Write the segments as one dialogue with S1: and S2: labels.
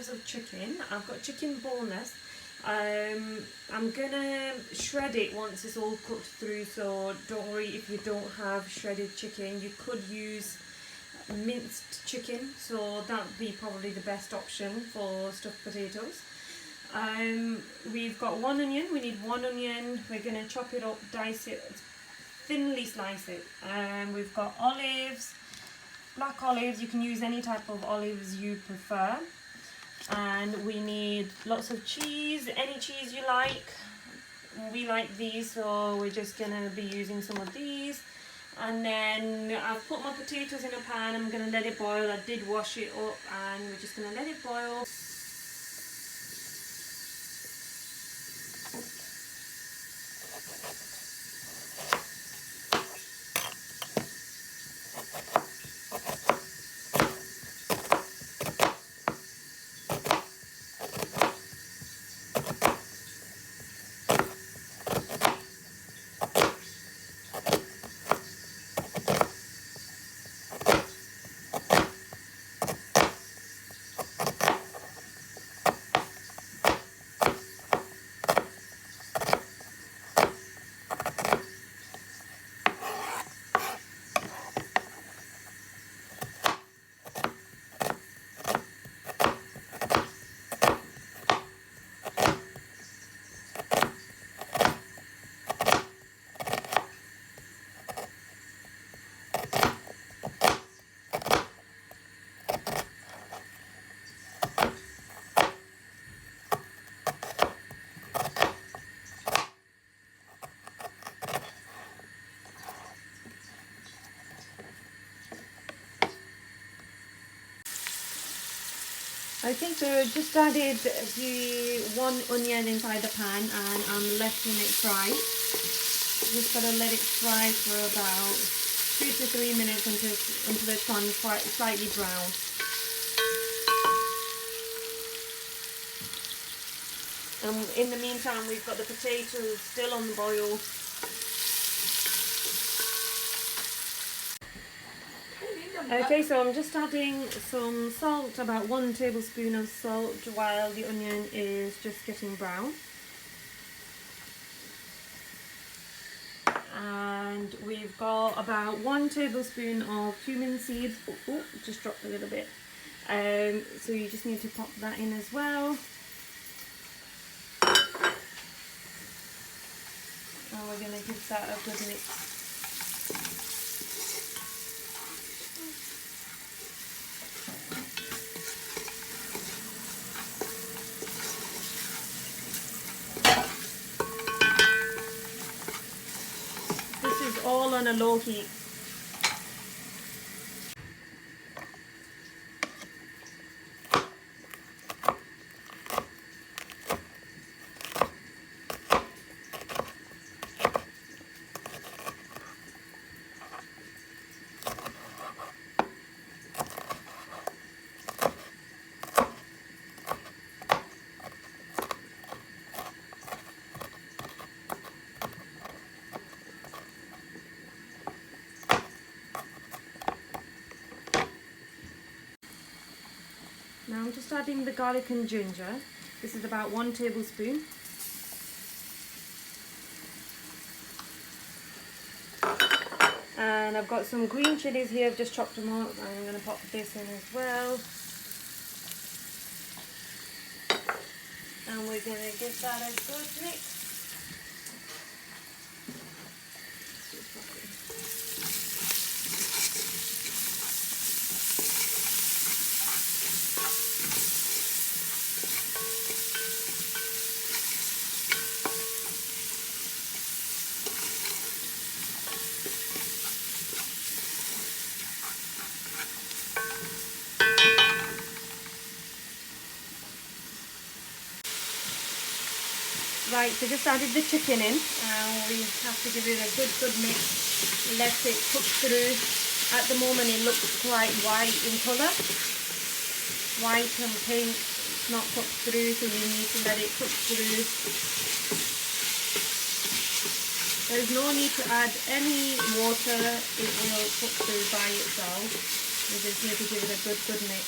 S1: pieces of chicken. I've got chicken boneless. I'm gonna shred it once it's all cooked through, so don't worry if you don't have shredded chicken. You could use minced chicken, so that would be probably the best option for stuffed potatoes. We've got one onion. We need one onion. We're gonna chop it up, dice it, thinly slice it. We've got olives, black olives. You can use any type of olives you prefer. And we need lots of cheese, any cheese you like. We like these, so we're just gonna be using some of these. And then I've put my potatoes in a pan. I'm gonna let it boil. I did wash it up, and we're just gonna let it boil. Okay, so just added the one onion inside the pan, and I'm letting it fry. Just gotta let it fry for about 2 to 3 minutes until it's gone quite slightly brown. In the meantime, we've got the potatoes still on the boil. Okay, so I'm just adding some salt, about 1 tablespoon of salt, while the onion is just getting brown. And we've got about 1 tablespoon of cumin seeds. Oh, just dropped a little bit. So you just need to pop that in as well. And we're going to give that a good mix. All on a low heat. Now I'm just adding the garlic and ginger. This is about 1 tablespoon. And I've got some green chilies here. I've just chopped them up. I'm going to pop this in as well. And we're going to give that a good mix. Right, so just added the chicken in, and we have to give it a good mix, let it cook through. At the moment it looks quite white in colour, white and pink. It's not cooked through, so you need to let it cook through. There's no need to add any water, it will cook through by itself. You just need to give it a good mix.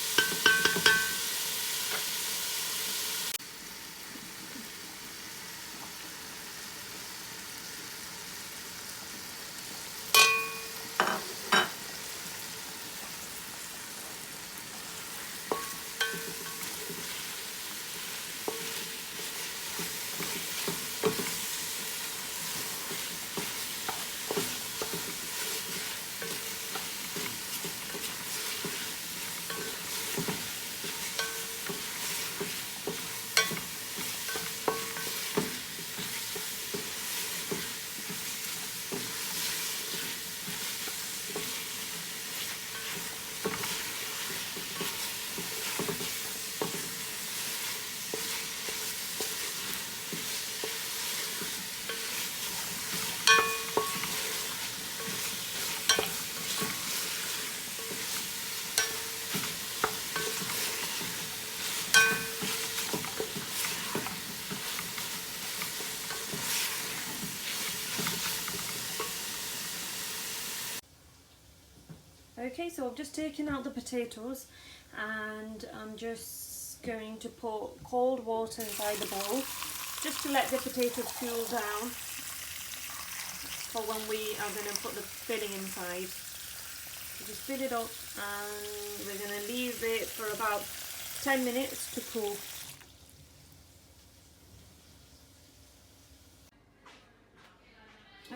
S1: Okay, so I've just taken out the potatoes and I'm just going to put cold water inside the bowl just to let the potatoes cool down for when we are going to put the filling inside. So just fill it up and we're going to leave it for about 10 minutes to cool.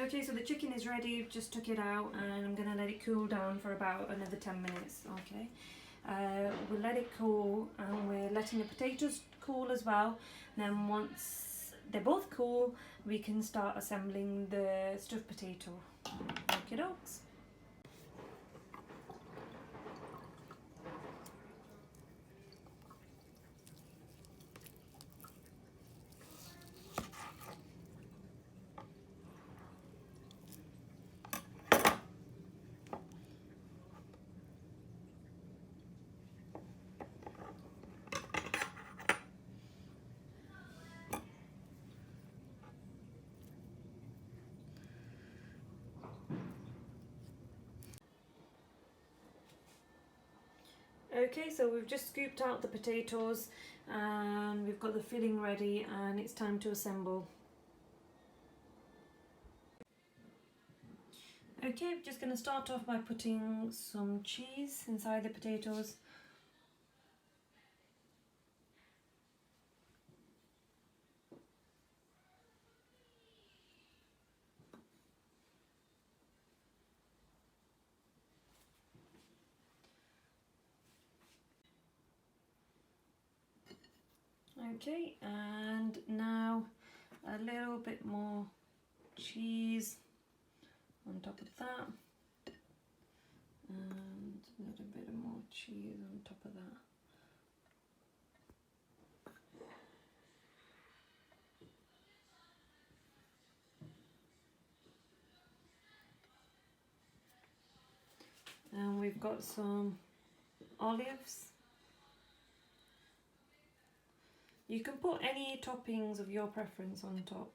S1: Okay, so the chicken is ready, just took it out and I'm going to let it cool down for about another 10 minutes, okay. We'll let it cool and we're letting the potatoes cool as well. Then once they're both cool, we can start assembling the stuffed potato. Okie dokes. Okay, so we've just scooped out the potatoes and we've got the filling ready and it's time to assemble. Okay, we're just going to start off by putting some cheese inside the potatoes. Okay, and now a little bit more cheese on top of that, and a little bit more cheese on top of that. And we've got some olives. You can put any toppings of your preference on top.